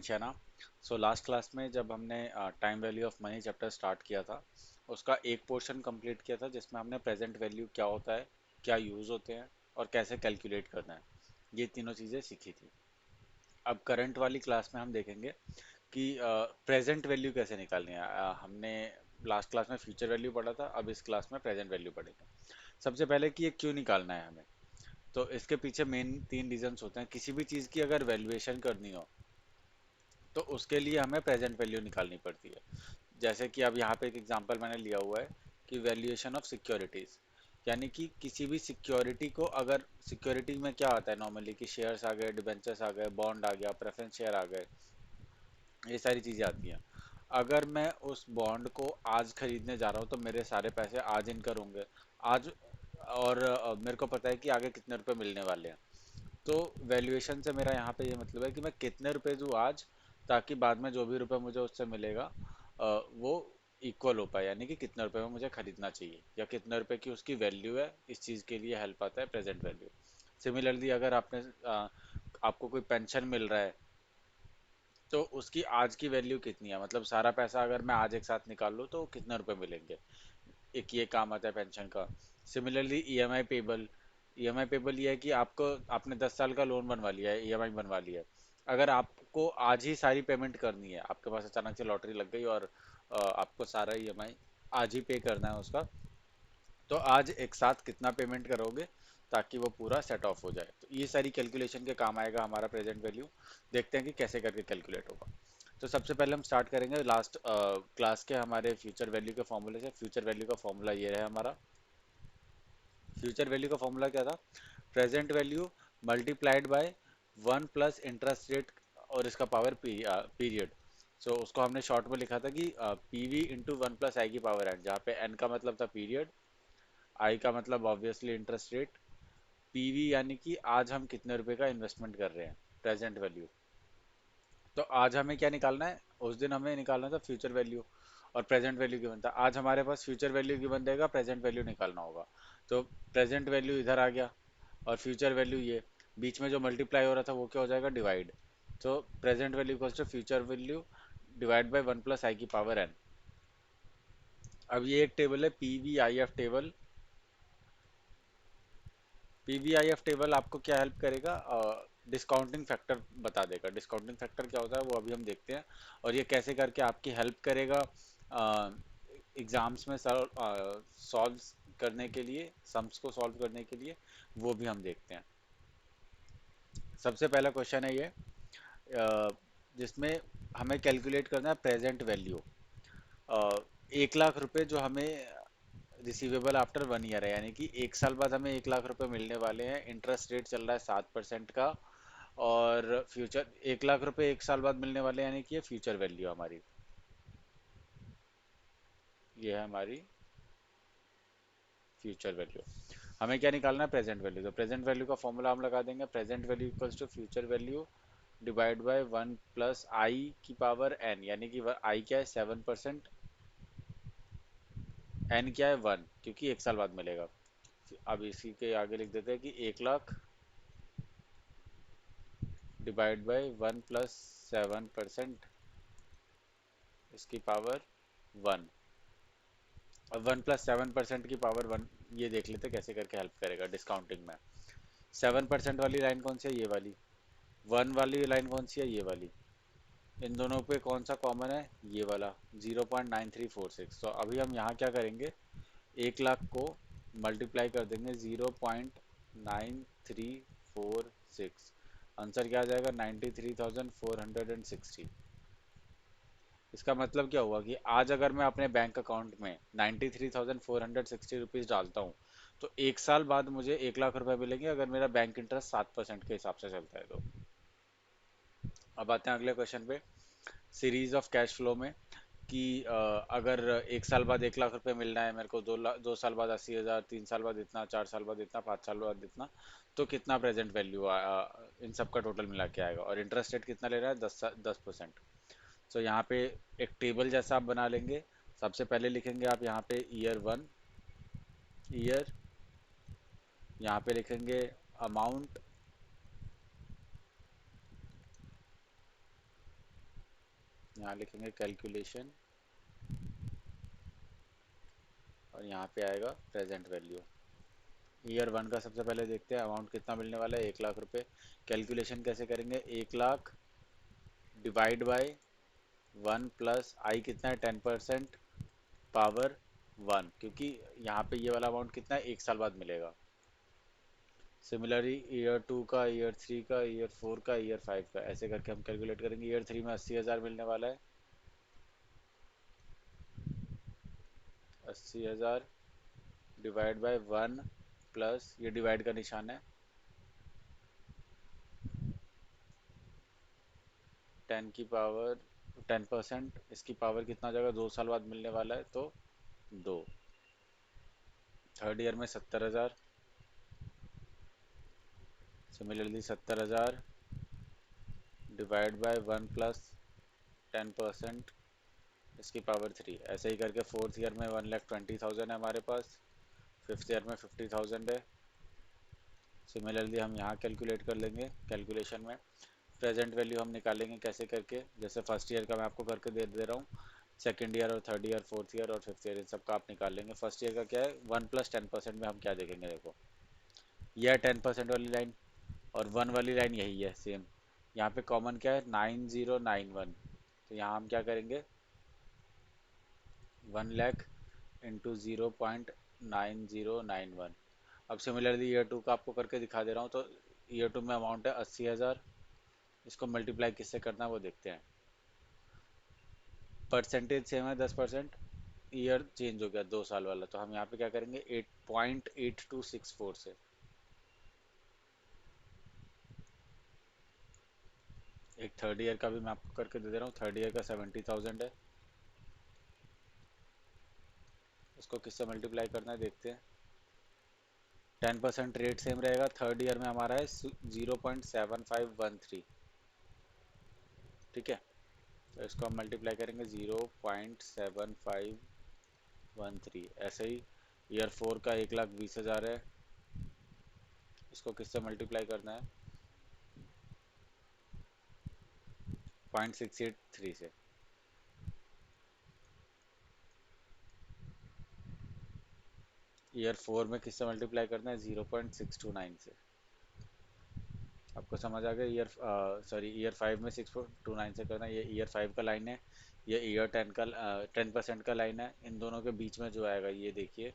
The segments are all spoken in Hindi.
शना। सो लास्ट क्लास में जब हमने time value of money chapter start किया था, उसका एक पोर्शन कंप्लीट किया था जिसमें हमने प्रेजेंट वैल्यू क्या होता है, क्या यूज़ होते हैं और कैसे कैलकुलेट करना है, ये तीनों चीज़ें सीखी थी। अब करंट वाली क्लास में हम देखेंगे कि प्रेजेंट वैल्यू कैसे निकालनी है। हमने लास्ट क्लास में फ्यूचर वैल्यू पढ़ा था, अब इस क्लास में प्रेजेंट वैल्यू पढ़ेंगे। सबसे पहले कि ये क्यों निकालना है हमें, तो इसके पीछे मेन तीन रीजंस होते हैं। किसी भी चीज़ की अगर वैल्यूएशन करनी हो तो उसके लिए हमें प्रेजेंट वैल्यू निकालनी पड़ती है। जैसे कि अब यहाँ पे एक एग्जांपल मैंने लिया हुआ है कि वैल्यूएशन ऑफ सिक्योरिटीज, यानी कि किसी भी सिक्योरिटी को, अगर सिक्योरिटी में क्या आता है नॉर्मली कि शेयर्स आ गए, डिबेंचर्स आ गए, बॉन्ड आ गया, प्रेफरेंस शेयर आ गए, ये सारी चीज़ें आती हैं। अगर मैं उस बॉन्ड को आज खरीदने जा रहा हूँ तो मेरे सारे पैसे आज इनकर होंगे आज, और मेरे को पता है कि आगे कितने रुपए मिलने वाले हैं। तो वैल्यूएशन से मेरा यहाँ पे ये मतलब है कि मैं कितने रुपए दूँ आज, ताकि बाद में जो भी रुपए मुझे उससे मिलेगा वो इक्वल हो पाए, यानी कि कितने रुपए में मुझे खरीदना चाहिए या कितने रुपए की उसकी वैल्यू है, इस चीज़ के लिए हेल्प आता है प्रेजेंट वैल्यू। सिमिलरली अगर आपको कोई पेंशन मिल रहा है तो उसकी आज की वैल्यू कितनी है, मतलब सारा पैसा अगर मैं आज एक साथ निकाल लूँ तो कितने रुपए मिलेंगे, एक ये काम आता है पेंशन का। Similarly EMI payable, EMI payable ये है कि आपने 10 साल का लोन बनवा लिया है, ईएमआई बनवा लिया है। अगर आपको आज ही सारी पेमेंट करनी है, आपके पास अचानक से लॉटरी लग गई और आपको सारा ईएमआई आज ही पे करना है उसका, तो आज एक साथ कितना पेमेंट करोगे ताकि वो पूरा सेट ऑफ हो जाए। तो ये सारी कैलकुलेशन के काम आएगा हमारा प्रेजेंट वैल्यू। देखते हैं कि कैसे करके कैलकुलेट होगा। तो सबसे पहले हम स्टार्ट करेंगे लास्ट क्लास के हमारे फ्यूचर वैल्यू के फॉर्मूले से। फ्यूचर वैल्यू का फॉर्मूला ये है हमारा। फ्यूचर वैल्यू का फॉर्मूला क्या था, present value multiplied by 1 plus interest rate और इसका पावर पीरियड। सो उसको हमने शॉर्ट में लिखा था कि पीवी इंटू 1 प्लस आई की पावर एन, जहाँ पे एन का मतलब था पीरियड, आई का मतलब ऑब्वियसली इंटरेस्ट रेट, पीवी यानी कि आज हम कितने रुपए का इन्वेस्टमेंट कर रहे हैं, प्रेजेंट वैल्यू। तो आज हमें क्या निकालना है, उस दिन हमें निकालना था फ्यूचर वैल्यू और प्रेजेंट वैल्यू की बनता। आज हमारे पास फ्यूचर वैल्यू की बन देगा, प्रेजेंट वैल्यू निकालना होगा। तो प्रेजेंट वैल्यू इधर आ गया और फ्यूचर वैल्यू ये, बीच में जो मल्टीप्लाई हो रहा था वो क्या हो जाएगा, डिवाइड। तो present value equals to future value divide by 1 plus I की पावर एन। अब ये एक टेबल है पीवीआईएफ टेबल। पीवीआईएफ टेबल आपको क्या हेल्प करेगा, डिस्काउंटिंग फैक्टर बता देगा। डिस्काउंटिंग फैक्टर क्या होता है वो अभी हम देखते हैं, और ये कैसे करके आपकी हेल्प करेगा एग्जाम्स में सॉल्व करने के लिए, सम्स को सॉल्व करने के लिए, वो भी हम देखते हैं। सबसे पहला क्वेश्चन है ये, जिसमें हमें कैलकुलेट करना है प्रेजेंट वैल्यू। 1 लाख रुपए जो हमें रिसीवेबल आफ्टर 1 ईयर है, यानी कि 1 साल बाद हमें 1 लाख रुपए मिलने वाले हैं। इंटरेस्ट रेट चल रहा है 7% का, और फ्यूचर 1 लाख रुपए 1 साल बाद मिलने वाले हैं, यानी कि ये फ्यूचर वैल्यू हमारी, ये है हमारी फ्यूचर वैल्यू। हमें क्या निकालना है, प्रेजेंट वैल्यू। तो प्रेजेंट वैल्यू का फॉर्मूला हम लगा देंगे, present value equals to future value divide by 1 plus I की पावर एन, यानी कि आई क्या है 7%, एन क्या है 1, क्योंकि 1 साल बाद मिलेगा। अब इसी के आगे लिख देते हैं कि 1 लाख डिवाइड बाय 1 प्लस 7% इसकी पावर 1। अब 1 प्लस 7% की पावर 1, ये देख लेते कैसे करके हेल्प करेगा डिस्काउंटिंग में। 7% वाली लाइन कौन सी है, ये वाली। 1 वाली लाइन कौन सी है, ये वाली। इन दोनों पे कौन सा कॉमन है, ये वाला, 0.9346। तो अभी हम यहाँ क्या करेंगे, 1 लाख को मल्टीप्लाई कर देंगे 0.9346। आंसर क्या आ जाएगा, 93,460। इसका मतलब क्या हुआ कि आज अगर मैं अपने बैंक अकाउंट में 93,460 रुपीज़ डालता हूँ तो 1 साल बाद मुझे 1 लाख रुपए मिलेंगे, अगर मेरा बैंक इंटरेस्ट 7% के हिसाब से चलता है तो। अब आते हैं अगले क्वेश्चन पे, सीरीज ऑफ कैश फ्लो में, कि अगर 1 साल बाद 1 लाख रुपए मिलना है मेरे को, 2 साल बाद 80,000, 3 साल बाद इतना, 4 साल बाद इतना, 5 साल बाद इतना, तो कितना प्रेजेंट वैल्यू इन सब का टोटल मिला के आएगा। और इंटरेस्ट रेट कितना ले रहा है, 10%। सो यहाँ पे एक टेबल जैसा आप बना लेंगे। सबसे पहले लिखेंगे आप यहाँ पे ईयर 1, ईयर, यहाँ पे लिखेंगे अमाउंट, यहाँ लिखेंगे कैलकुलेशन और यहाँ पे आएगा प्रेजेंट वैल्यू। ईयर वन का सबसे पहले देखते हैं अमाउंट कितना मिलने वाला है, 1 लाख रुपए। कैलकुलेशन कैसे करेंगे, 1 लाख डिवाइड बाय 1 प्लस आई कितना है 10% पावर 1, क्योंकि यहाँ पे ये वाला अमाउंट कितना है 1 साल बाद मिलेगा। सिमिलरली ईयर टू का, ईयर थ्री का, ईयर फोर का, ईयर फाइव का, ऐसे करके हम कैलकुलेट करेंगे। ईयर थ्री में 80,000 मिलने वाला है, 80,000 डिवाइड बाय 1 प्लस ये डिवाइड का निशान है 10 की पावर 10%, इसकी पावर कितना हो जाएगा, 2 साल बाद मिलने वाला है तो 2। थर्ड ईयर में 70,000, सिमिलरली 70,000 डिवाइड बाय 1 प्लस 10%, इसकी पावर 3। ऐसे ही करके फोर्थ ईयर में 1,20,000 है हमारे पास, फिफ्थ ईयर में 50,000 है। सिमिलरली हम यहाँ कैलकुलेट कर लेंगे। कैलकुलेशन में प्रेजेंट वैल्यू हम निकालेंगे कैसे करके, जैसे फर्स्ट ईयर का मैं आपको करके दे रहा हूँ, सेकेंड ईयर और थर्ड ईयर, फोर्थ ईयर और फिफ्थ ईयर, इन सब का आप निकाल लेंगे। फर्स्ट ईयर का क्या है, 1 + 10% में हम क्या देखेंगे, देखो यह है 10% वाली लाइन और 1 वाली लाइन यही है सेम। यहाँ पे कॉमन क्या है, 9091, तो यहाँ हम क्या करेंगे 1 लाख इंटू 0.9091। अब सिमिलरली ईयर टू का आपको करके दिखा दे रहा हूँ, तो ईयर टू में अमाउंट है 80,000, इसको मल्टीप्लाई किससे करना है वो देखते हैं। परसेंटेज सेम है 10%, ईयर चेंज हो गया 2 साल वाला, तो हम यहाँ पे क्या करेंगे 8.8264 से। एक थर्ड ईयर का भी मैं आपको करके दे दे रहा हूँ, थर्ड ईयर का 70,000 है, इसको किससे मल्टीप्लाई करना है देखते हैं। 10% रेट सेम रहेगा, थर्ड ईयर में हमारा है 0.7513, ठीक है। तो इसको हम मल्टीप्लाई करेंगे 0.7513। ऐसे ही ईयर फोर का 1,20,000 है, इसको किससे मल्टीप्लाई करना है 0.683 से। ईयर फोर में किससे मल्टीप्लाई करना है 0.629 से। आपको समझ आ गया। सॉरी ईयर फाइव में 6.29 से करना है, ये ईयर फाइव का लाइन है, ये ईयर 10 का 10% का लाइन है। इन दोनों के बीच में जो आएगा ये देखिए,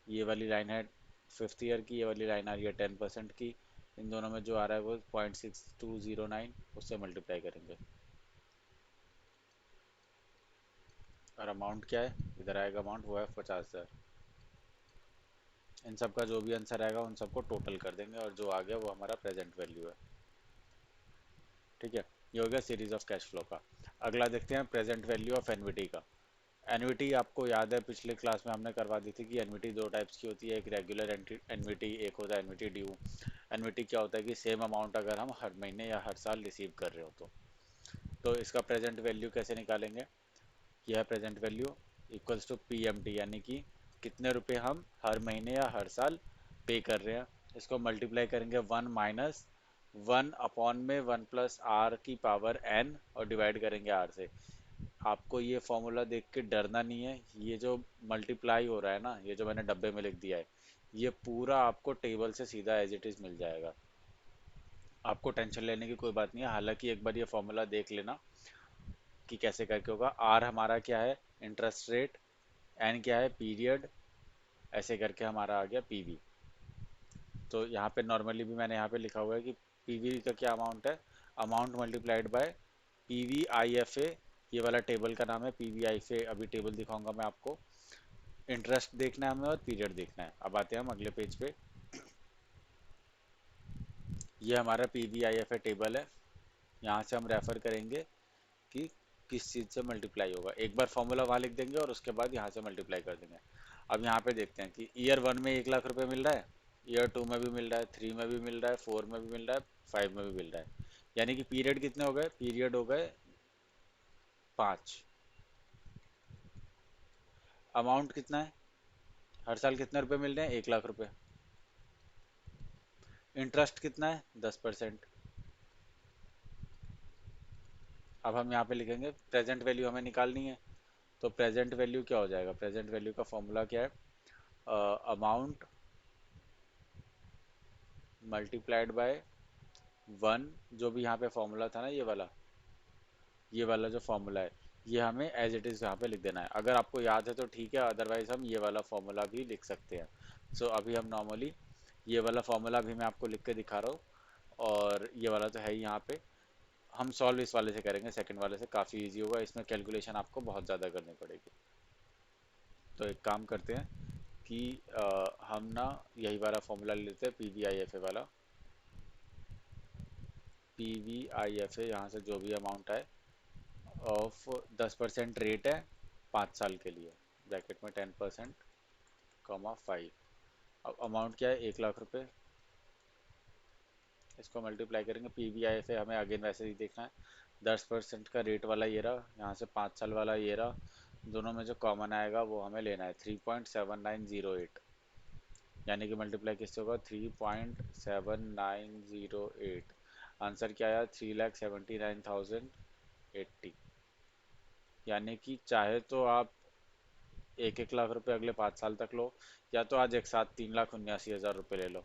ये वाली लाइन है फिफ्थ ईयर की, ये वाली लाइन आ रही है 10% की, इन दोनों में जो आ रहा है वो 0.6209, उससे मल्टीप्लाई करेंगे। और अमाउंट क्या है, इधर आएगा अमाउंट, वो है 50,000। इन सब का जो भी आंसर आएगा उन सबको टोटल कर देंगे और जो आ गया वो हमारा प्रेजेंट वैल्यू है, ठीक है। ये हो गया सीरीज ऑफ कैश फ्लो का। अगला देखते हैं प्रेजेंट वैल्यू ऑफ एनविटी का। एनविटी आपको याद है पिछले क्लास में हमने करवा दी थी कि एनविटी दो टाइप्स की होती है, एक रेगुलर एनविटी, एक होता है एनविटी ड्यू। एनविटी क्या होता है कि सेम अमाउंट अगर हम हर महीने या हर साल रिसीव कर रहे हो तो इसका प्रेजेंट वैल्यू कैसे निकालेंगे, यह है present value equals to PMT, यानी कि कितने रुपए हम हर महीने या हर साल पे कर रहे हैं। इसको मल्टीप्लाई करेंगे 1 - 1 में 1 + r⁻n और डिवाइड करेंगे r से। आपको ये फॉर्मूला देख के डरना नहीं है, ये जो मल्टीप्लाई हो रहा है ना, ये जो मैंने डब्बे में लिख दिया है, ये पूरा आपको टेबल से सीधा एज इट इज मिल जाएगा, आपको टेंशन लेने की कोई बात नहीं है। हालांकि एक बार ये फॉर्मूला देख लेना कि कैसे करके होगा। आर हमारा क्या है, इंटरेस्ट रेट, एन क्या है, पीरियड, ऐसे करके हमारा आ गया पीवी। तो यहाँ पे नॉर्मली भी मैंने यहाँ पे लिखा हुआ है कि पीवी का क्या अमाउंट है, amount multiplied by PV I F ए, ये वाला टेबल का नाम है पीवी आई एफ ए, अभी टेबल दिखाऊंगा मैं आपको। इंटरेस्ट देखना है हमें और पीरियड देखना है। अब आते हैं हम अगले पेज पे, ये हमारा PV I F A table है, यहाँ से हम रेफर करेंगे कि किस चीज़ से मल्टीप्लाई होगा। एक बार फॉर्मूला वहाँ लिख देंगे और उसके बाद यहाँ से मल्टीप्लाई कर देंगे। अब यहाँ पे देखते हैं कि ईयर वन में 1 लाख रुपए मिल रहा है, ईयर टू में भी मिल रहा है, थ्री में भी मिल रहा है, फोर में भी मिल रहा है, फाइव में भी मिल रहा है। यानी कि पीरियड कितने हो गए, पीरियड हो गए 5। अमाउंट कितना है, हर साल कितने रुपए मिल रहे हैं, 1 लाख रुपए। इंटरेस्ट कितना है, 10%। अब हम यहाँ पे लिखेंगे प्रेजेंट वैल्यू हमें निकालनी है। तो प्रेजेंट वैल्यू क्या हो जाएगा, प्रेजेंट वैल्यू का फॉर्मूला क्या है, अमाउंट मल्टीप्लाइड बाय वन, जो भी यहाँ पे फॉर्मूला था ना ये वाला जो फॉर्मूला है, ये हमें एज इट इज़ यहाँ पे लिख देना है। अगर आपको याद है तो ठीक है, अदरवाइज हम ये वाला फॉर्मूला भी लिख सकते हैं। सो अभी हम नॉर्मली ये वाला फॉर्मूला भी मैं आपको लिख के दिखा रहा हूँ, और ये वाला तो है ही यहाँ पे। हम सॉल्व इस वाले से करेंगे, सेकंड वाले से काफ़ी इजी होगा, इसमें कैलकुलेशन आपको बहुत ज़्यादा करनी पड़ेगी। तो एक काम करते हैं कि हम ना यही वाला फॉर्मूला ले लेते हैं, P V I F A वाला। P V I F A, यहाँ से जो भी अमाउंट आए ऑफ 10% रेट है 5 साल के लिए, ब्रैकेट में 10% कॉमा 5। अब अमाउंट क्या है, 1 लाख रुपए। इसको मल्टीप्लाई करेंगे, पी वी आई से हमें अगेन वैसे ही देखना है। 10% का रेट वाला ये रहा, यहाँ से 5 साल वाला ये रहा, दोनों में जो कॉमन आएगा वो हमें लेना है 3.7908, यानी कि मल्टीप्लाई किससे होगा, 3.7908। आंसर क्या आया, 3,79,080। यानी कि चाहे तो आप 1-1 लाख रुपए अगले 5 साल तक लो, या तो आज एक साथ 3,79,000 रुपये ले लो,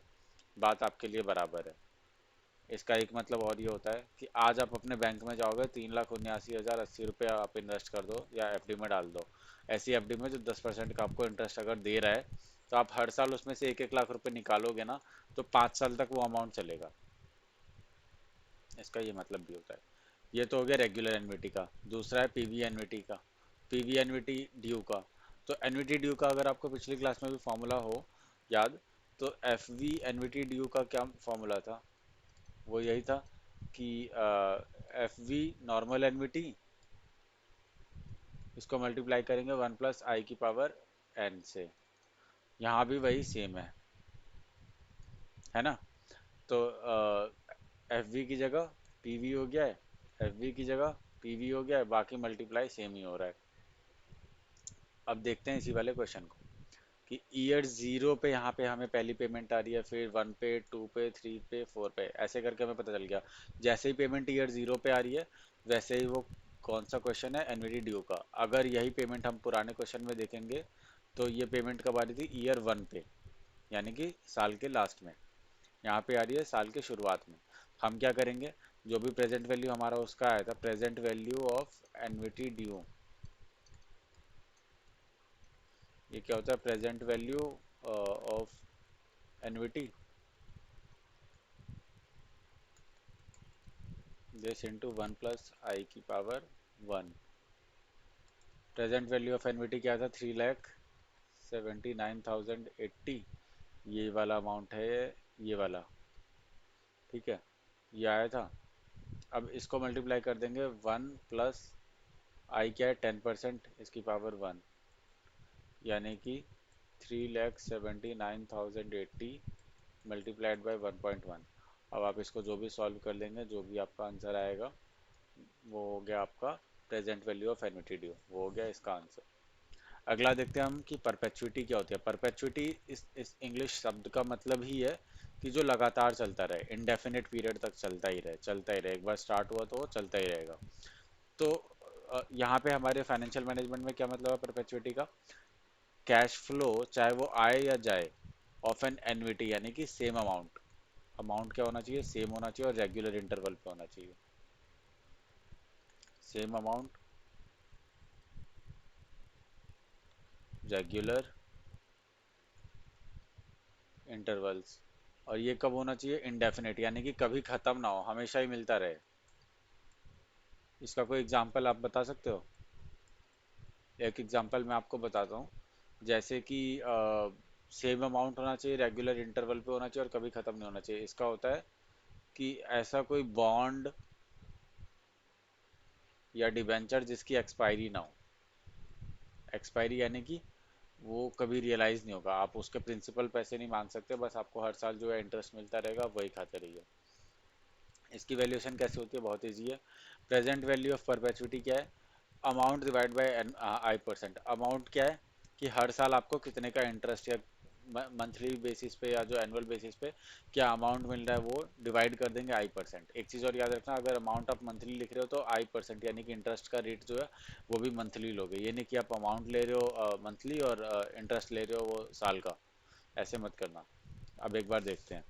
बात आपके लिए बराबर है। इसका एक मतलब और ये होता है कि आज आप अपने बैंक में जाओगे, 3,79,080 रुपये आप इन्वेस्ट कर दो या एफडी में डाल दो। ऐसी एफडी में जो 10% का आपको इंटरेस्ट अगर दे रहा है, तो आप हर साल उसमें से 1-1 लाख रुपए निकालोगे ना, तो 5 साल तक वो अमाउंट चलेगा। इसका ये मतलब भी होता है। ये तो हो गया रेगुलर एनविटी का। दूसरा है पीवी एनविटी का, पीवी एनविटी ड्यू का। तो एनविटी ड्यू का अगर आपको पिछली क्लास में भी फॉर्मूला हो याद, तो एफ वी एनविटी ड्यू का क्या फॉर्मूला था, वो यही था कि एफ वी नॉर्मल एनविटी, इसको मल्टीप्लाई करेंगे 1 + i⁻n से। यहाँ भी वही सेम है ना। तो एफ वी की जगह पी वी हो गया है, एफ वी की जगह पी वी हो गया है, बाकी मल्टीप्लाई सेम ही हो रहा है। अब देखते हैं इसी वाले क्वेश्चन को कि ईयर जीरो पे यहाँ पे हमें पहली पेमेंट आ रही है, फिर 1 पे, 2 पे, 3 पे, 4 पे, ऐसे करके हमें पता चल गया। जैसे ही पेमेंट ईयर जीरो पे आ रही है, वैसे ही वो कौन सा क्वेश्चन है, एनविटी ड्यू का। अगर यही पेमेंट हम पुराने क्वेश्चन में देखेंगे, तो ये पेमेंट कब आ रही थी, ईयर 1 पे, यानी कि साल के लास्ट में। यहाँ पे आ रही है साल के शुरुआत में। हम क्या करेंगे, जो भी प्रेजेंट वैल्यू हमारा उसका आया था, प्रेजेंट वैल्यू ऑफ एनविटी ड्यू, ये क्या होता है, present value of एनविटी this into 1 + i⁻1। Present value of एनविटी क्या था, 3,79,080। ये वाला अमाउंट है, ये वाला, ठीक है, ये आया था। अब इसको मल्टीप्लाई कर देंगे, 1 + i क्या है, 10%, इसकी पावर 1, यानी कि 3,79,080 मल्टीप्लाइड बाई 1.1। अब आप इसको जो भी सॉल्व कर लेंगे, जो भी आपका आंसर आएगा, वो हो गया आपका प्रेजेंट वैल्यू ऑफ एनविटी ड्यू, वो हो गया इसका आंसर। अगला देखते हैं हम कि परपेचुइटी क्या होती है। परपेचुइटी इस इंग्लिश शब्द का मतलब ही है कि जो लगातार चलता रहे, इंडेफिनिट पीरियड तक चलता ही रहे, चलता ही रहे, एक बार स्टार्ट हुआ तो वो चलता ही रहेगा। तो यहाँ पे हमारे फाइनेंशियल मैनेजमेंट में क्या मतलब है परपेचुइटी का, कैश फ्लो चाहे वो आए या जाए, ऑफ एन एन्युटी, यानी कि सेम अमाउंट, अमाउंट क्या होना चाहिए, सेम होना चाहिए, और रेगुलर इंटरवल पे होना चाहिए। सेम अमाउंट, रेगुलर इंटरवल्स, और ये कब होना चाहिए, इंडेफिनिट, यानी कि कभी खत्म ना हो, हमेशा ही मिलता रहे। इसका कोई एग्जांपल आप बता सकते हो। एक एग्जांपल मैं आपको बताता हूँ, जैसे कि सेम अमाउंट होना चाहिए, रेगुलर इंटरवल पे होना चाहिए, और कभी खत्म नहीं होना चाहिए। इसका होता है कि ऐसा कोई बॉन्ड या डिबेंचर जिसकी एक्सपायरी ना हो। एक्सपायरी यानी कि वो कभी रियलाइज नहीं होगा, आप उसके प्रिंसिपल पैसे नहीं मांग सकते, बस आपको हर साल जो है इंटरेस्ट मिलता रहेगा, वही खाते रहिए। इसकी वैल्यूएशन कैसे होती है, बहुत ईजी है। प्रेजेंट वैल्यू ऑफ परपेचुइटी क्या है, amount divide by I percent. Amount क्या है कि हर साल आपको कितने का इंटरेस्ट या मंथली बेसिस पे या जो एनुअल बेसिस पे क्या अमाउंट मिल रहा है वो डिवाइड कर देंगे आई परसेंट। एक चीज़ और याद रखना, अगर अमाउंट आप मंथली लिख रहे हो तो आई परसेंट यानी कि इंटरेस्ट का रेट जो है वो भी मंथली लोगे। ये नहीं कि आप अमाउंट ले रहे हो मंथली और इंटरेस्ट ले रहे हो वो साल का, ऐसे मत करना। अब एक बार देखते हैं।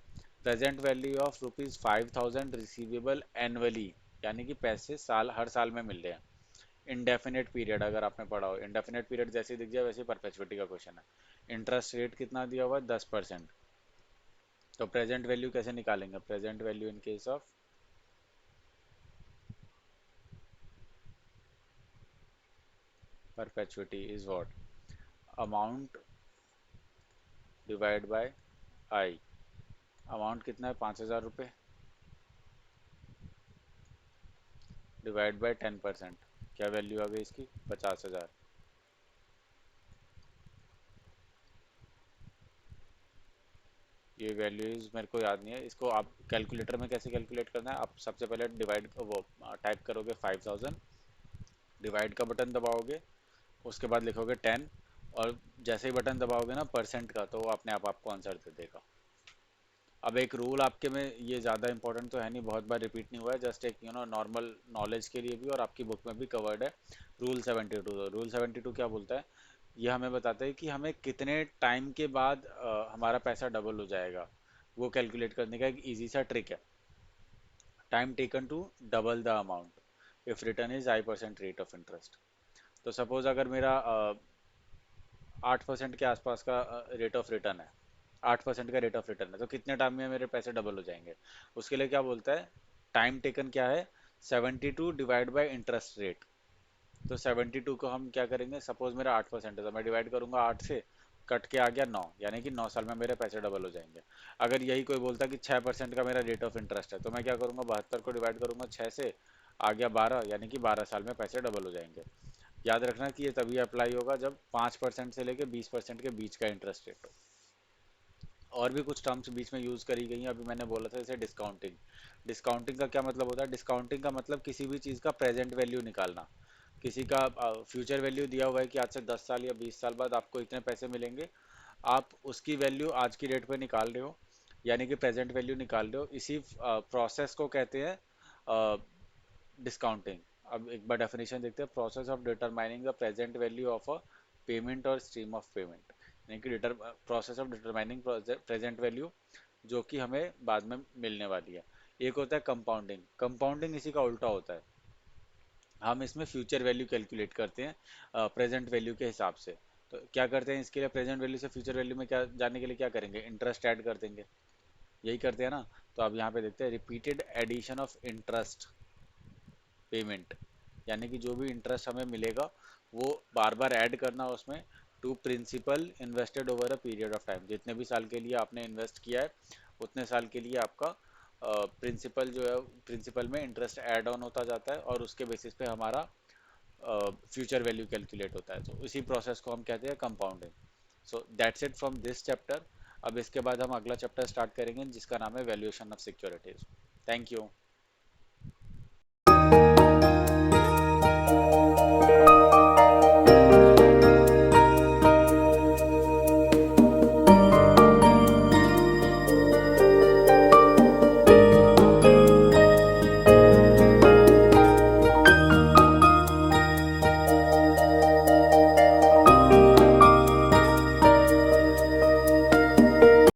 Present value of ₹5,000 receivable annually, यानी कि पैसे साल हर साल में मिल रहे हैं। इंडेफिनेट पीरियड अगर आपने पढ़ा हो, इंडेफिनेट पीरियड जैसे ही दिख जाए वैसे परपेचुइटी का क्वेश्चन है। इंटरेस्ट रेट कितना दिया हुआ है? 10%। तो प्रेजेंट वैल्यू कैसे निकालेंगे? Present value in case of perpetuity is what? Amount divide by I. Amount कितना है? 5,000 रुपये डिवाइड बाय 10%। क्या वैल्यू आ गई इसकी? 50,000। ये वैल्यूज मेरे को याद नहीं है, इसको आप कैलकुलेटर में कैसे कैलकुलेट करना है, आप सबसे पहले डिवाइड वो टाइप करोगे 5,000, डिवाइड का बटन दबाओगे, उसके बाद लिखोगे 10, और जैसे ही बटन दबाओगे ना परसेंट का, तो वो अपने आप आपको आंसर दे देगा। अब एक रूल आपके में, ये ज़्यादा इंपॉर्टेंट तो है नहीं, बहुत बार रिपीट नहीं हुआ है, जस्ट एक नॉर्मल नॉलेज के लिए भी, और आपकी बुक में भी कवर्ड है। रूल 72। रूल 72 क्या बोलता है? ये हमें बताता है कि हमें कितने टाइम के बाद हमारा पैसा डबल हो जाएगा। वो कैलकुलेट करने का एक इजी सा ट्रिक है। Time taken to double the amount if return is आई% रेट ऑफ इंटरेस्ट। तो सपोज अगर मेरा 8% के आसपास का रेट ऑफ रिटर्न है, 8% का रेट ऑफ रिटर्न है, तो कितने टाइम में मेरे पैसे डबल हो जाएंगे? उसके लिए क्या बोलता है? टाइम टेकन क्या है? 72 डिवाइड बाई इंटरेस्ट रेट। तो 72 को हम क्या करेंगे? सपोज मेरा 8% है तो मैं डिवाइड करूंगा 8 से, कट के आ गया 9, यानी कि 9 साल में मेरे पैसे डबल हो जाएंगे। अगर यही कोई बोलता कि 6% का मेरा रेट ऑफ इंटरेस्ट है, तो मैं क्या करूंगा? 72 को डिवाइड करूंगा 6 से, आ गया 12, यानी कि 12 साल में पैसे डबल हो जाएंगे। याद रखना कि ये तभी अप्लाई होगा जब 5% से लेके 20% के बीच का इंटरेस्ट रेट हो। और भी कुछ टर्म्स बीच में यूज करी गई हैं, अभी मैंने बोला था जैसे डिस्काउंटिंग। डिस्काउंटिंग का क्या मतलब होता है? डिस्काउंटिंग का मतलब किसी भी चीज़ का प्रेजेंट वैल्यू निकालना। किसी का फ्यूचर वैल्यू दिया हुआ है कि आज से 10 साल या 20 साल बाद आपको इतने पैसे मिलेंगे, आप उसकी वैल्यू आज की डेट पे निकाल रहे हो, यानी कि प्रेजेंट वैल्यू निकाल रहे हो। इसी प्रोसेस को कहते हैं डिस्काउंटिंग। अब एक बार डेफिनेशन देखते हैं। Process of determining the present value of a payment और स्ट्रीम ऑफ पेमेंट, यानी कि process of determining present value जो कि हमें बाद में मिलने वाली है। एक होता है कंपाउंडिंग। कंपाउंडिंग इसी का उल्टा होता है। हम इसमें फ्यूचर वैल्यू कैलकुलेट करते हैं प्रेजेंट वैल्यू के हिसाब से। तो क्या करते हैं इसके लिए? प्रेजेंट वैल्यू से फ्यूचर वैल्यू में क्या जाने के लिए क्या करेंगे? इंटरेस्ट ऐड कर देंगे। यही करते हैं ना। तो अब यहाँ पे देखते हैं repeated addition of interest payment, यानी कि जो भी इंटरेस्ट हमें मिलेगा वो बार बार ऐड करना उसमें, to principal invested over a period of time. जितने भी साल के लिए आपने इन्वेस्ट किया है उतने साल के लिए आपका प्रिंसिपल जो है, प्रिंसिपल में इंटरेस्ट ऐड ऑन होता जाता है, और उसके बेसिस पे हमारा फ्यूचर वैल्यू कैलकुलेट होता है। तो इसी प्रोसेस को हम कहते हैं compounding. So that's it from this chapter. अब इसके बाद हम अगला चैप्टर स्टार्ट करेंगे जिसका नाम है valuation of securities. Thank you.